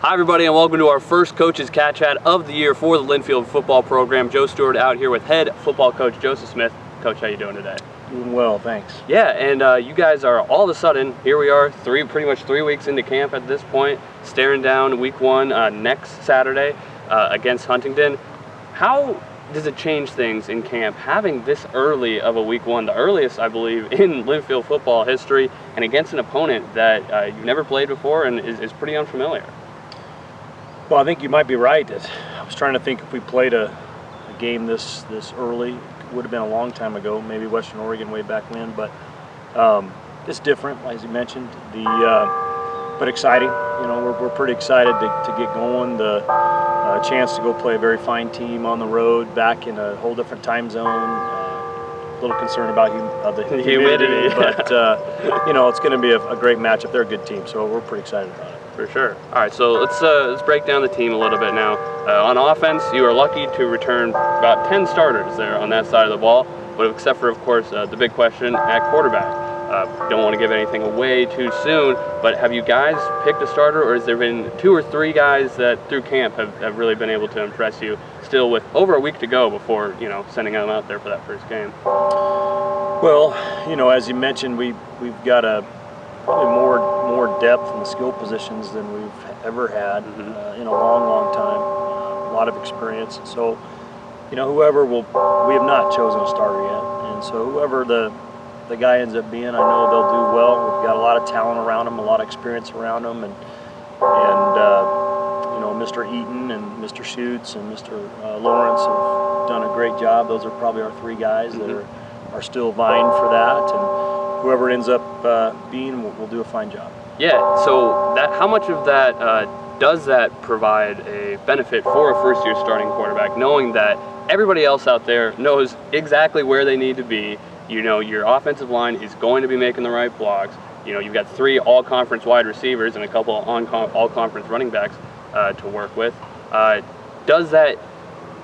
Hi everybody, and welcome to our first Coach's Cat Chat of the year for the Linfield football program. Joe Stuart out here with head football coach Joseph Smith. Coach, how you doing today? Doing well, thanks. Yeah, and you guys are all of a sudden, here we are, pretty much three weeks into camp at this point, staring down week one next Saturday against Huntingdon. How does it change things in camp having this early of a week one, the earliest I believe in Linfield football history, and against an opponent that you've never played before and is pretty unfamiliar? Well, I think you might be right. I was trying to think if we played a game this early. It would have been a long time ago, maybe Western Oregon way back when, but it's different, as you mentioned. But exciting. You know, we're pretty excited to get going. The chance to go play a very fine team on the road, back in a whole different time zone. A little concerned about the humidity, but you know, it's going to be a great matchup. They're a good team, so we're pretty excited about it. For sure. All right, so let's break down the team a little bit now. On offense, you are lucky to return about 10 starters there on that side of the ball, but except for, of course, the big question at quarterback. Don't want to give anything away too soon, but have you guys picked a starter, or has there been 2 or 3 guys that through camp have really been able to impress you, still with over a week to go before, you know, sending them out there for that first game? Well, you know, as you mentioned, we've got probably more depth in the skill positions than we've ever had in a long time. A lot of experience. So, you know, we have not chosen a starter yet, and so whoever the guy ends up being, I know they'll do well. We've got a lot of talent around them, a lot of experience around them, and you know, Mr. Eaton and Mr. Schutz and Mr. Lawrence have done a great job. Those are probably our 3 guys that are still vying for that, and whoever it ends up being will do a fine job. Yeah, so how much of that does that provide a benefit for a first-year starting quarterback, knowing that everybody else out there knows exactly where they need to be? You know, your offensive line is going to be making the right blocks. You know, you've got 3 all-conference wide receivers and a couple all-conference running backs to work with. Does that,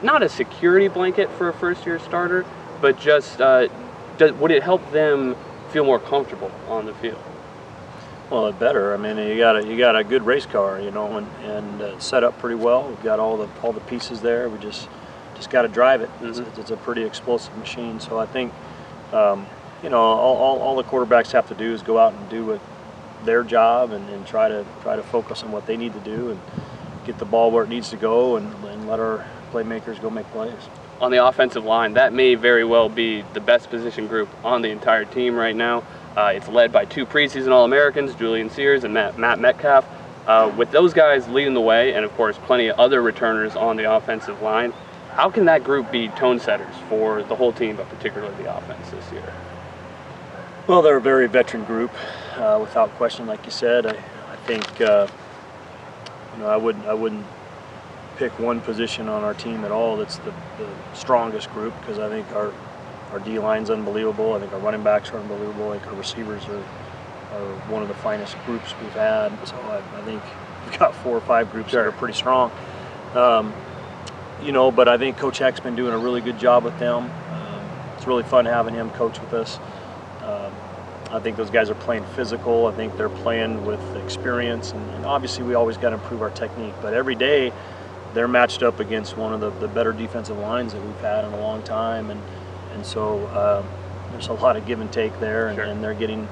not a security blanket for a first-year starter, but just would it help them feel more comfortable on the field? Well, it better. I mean, you got a good race car, you know, and set up pretty well. We've got all the pieces there. We just got to drive it. It's a pretty explosive machine. So I think, you know, all the quarterbacks have to do is go out and do their job and try to focus on what they need to do and get the ball where it needs to go and let our playmakers go make plays. On the offensive line, that may very well be the best position group on the entire team right now. It's led by 2 preseason All-Americans, Julian Sears and Matt Metcalf. With those guys leading the way, and of course plenty of other returners on the offensive line, how can that group be tone setters for the whole team, but particularly the offense this year? Well, they're a very veteran group, without question. Like you said, I think you know, I wouldn't pick one position on our team at all that's the strongest group, because I think our D-line's unbelievable. I think our running backs are unbelievable. I think our receivers are one of the finest groups we've had. So I think we've got 4 or 5 groups that are pretty strong. You know, but I think Coach Heck's been doing a really good job with them. It's really fun having him coach with us. I think those guys are playing physical. I think they're playing with experience, and obviously we always got to improve our technique. But every day they're matched up against one of the better defensive lines that we've had in a long time, and so there's a lot of give and take there, and they're getting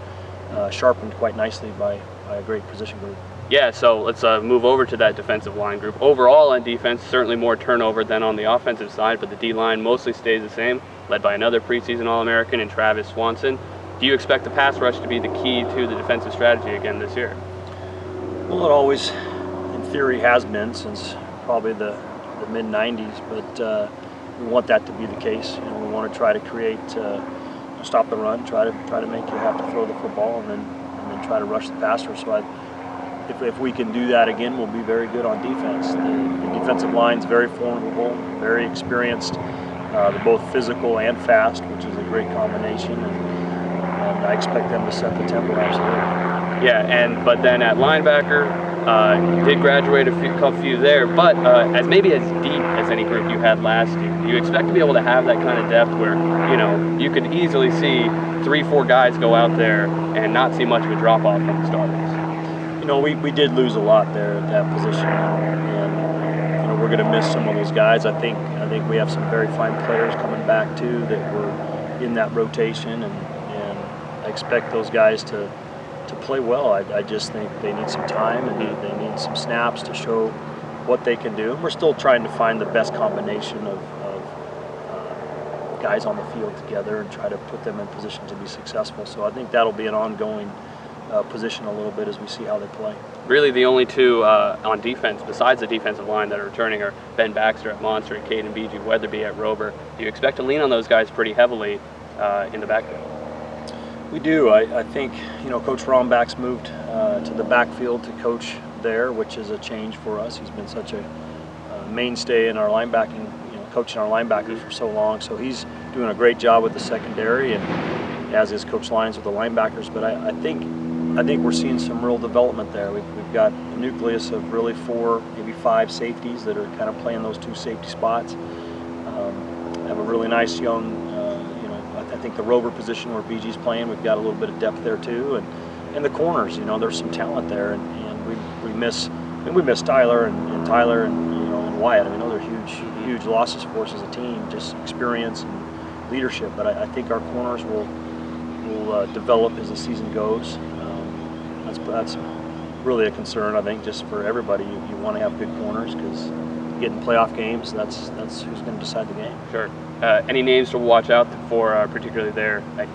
sharpened quite nicely by a great position group. Yeah, so let's move over to that defensive line group. Overall on defense, certainly more turnover than on the offensive side, but the D-line mostly stays the same, led by another preseason All-American in Travis Swanson. Do you expect the pass rush to be the key to the defensive strategy again this year? Well, it always, in theory, has been since probably the mid-90s, but we want that to be the case. You know, we want to try to create, stop the run, try to make you have to throw the football, and then try to rush the passer. So if we can do that again, we'll be very good on defense. The defensive line's very formidable, very experienced. They're both physical and fast, which is a great combination, and I expect them to set the tempo absolutely. Yeah, but then at linebacker, you did graduate a few there, but as maybe as deep as any group you had last year, do you expect to be able to have that kind of depth where, you know, you could easily see 3-4 guys go out there and not see much of a drop-off from the starters? You know, we did lose a lot there at that position, and you know, we're going to miss some of those guys. I think we have some very fine players coming back too that were in that rotation, and I expect those guys to play well. I just think they need some time, and they need some snaps to show what they can do. We're still trying to find the best combination of guys on the field together and try to put them in position to be successful. So I think that'll be an ongoing position a little bit as we see how they play. Really the only two on defense, besides the defensive line, that are returning are Ben Baxter at Monster and Caden B.G. Weatherby at Rover. Do you expect to lean on those guys pretty heavily in the backfield? We do. I think, you know, Coach Rombach's moved to the backfield to coach there, which is a change for us. He's been such a mainstay in our linebacking, you know, coaching our linebackers for so long. So he's doing a great job with the secondary, and as is Coach Lyons with the linebackers. But I think we're seeing some real development there. We've got a nucleus of really 4, maybe 5 safeties that are kind of playing those 2 safety spots. Have a really nice young, you know, I think the Rover position where BG's playing, we've got a little bit of depth there too, and the corners, you know, there's some talent there, and we miss Tyler and Tyler and, you know, and Wyatt. I mean, those are huge losses for us as a team, just experience and leadership. But I think our corners will develop as the season goes. That's really a concern, I think, just for everybody. You want to have good corners, because getting playoff games, that's who's going to decide the game. Sure. Any names to watch out for, particularly there at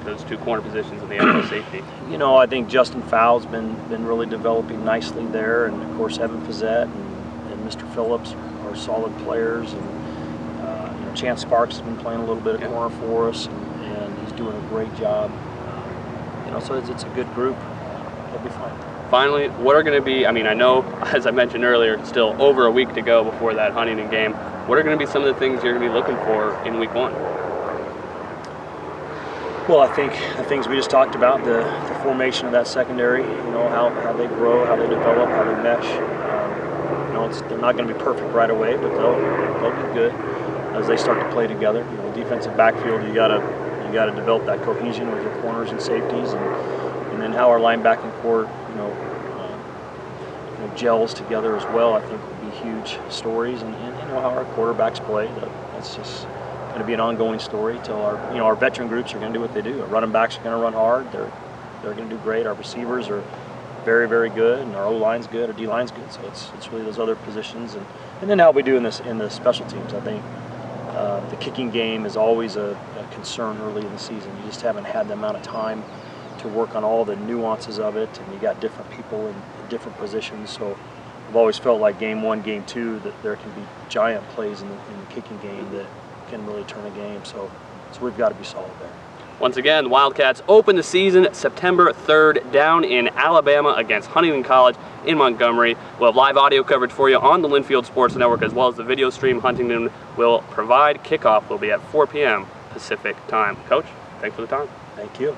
those 2 corner positions in the NFL safety? You know, I think Justin Fowle's been really developing nicely there, and of course Evan Fizzette and Mr. Phillips are solid players, and you know, Chance Sparks has been playing a little bit of corner for us, and he's doing a great job. You know, so it's a good group. They'll be fine. Finally, what are going to be, I mean, I know, as I mentioned earlier, still over a week to go before that Huntingdon game. What are going to be some of the things you're going to be looking for in week 1? Well, I think the things we just talked about, the formation of that secondary, you know, how they grow, how they develop, how they mesh. You know, they're not going to be perfect right away, but they'll be good as they start to play together. You know, defensive backfield, you got to develop that cohesion with your corners and safeties, and then how our linebacking core, you know, gels together as well, I think will be huge stories, and you know, how our quarterbacks play. That's just going to be an ongoing story till our veteran groups are going to do what they do. Our running backs are going to run hard. They're going to do great. Our receivers are very, very good, and our O-line's good, our D-line's good. So it's really those other positions, and then how we do in the special teams. I think the kicking game is always a concern early in the season. You just haven't had the amount of time to work on all the nuances of it, and you got different people in different positions. So I've always felt like game 1, game 2, that there can be giant plays in the kicking game that can really turn a game. So we've got to be solid there. Once again, the Wildcats open the season September 3rd down in Alabama against Huntingdon College in Montgomery. We'll have live audio coverage for you on the Linfield Sports Network, as well as the video stream Huntingdon will provide. Kickoff will be at 4 p.m. Pacific time. Coach, thanks for the time. Thank you.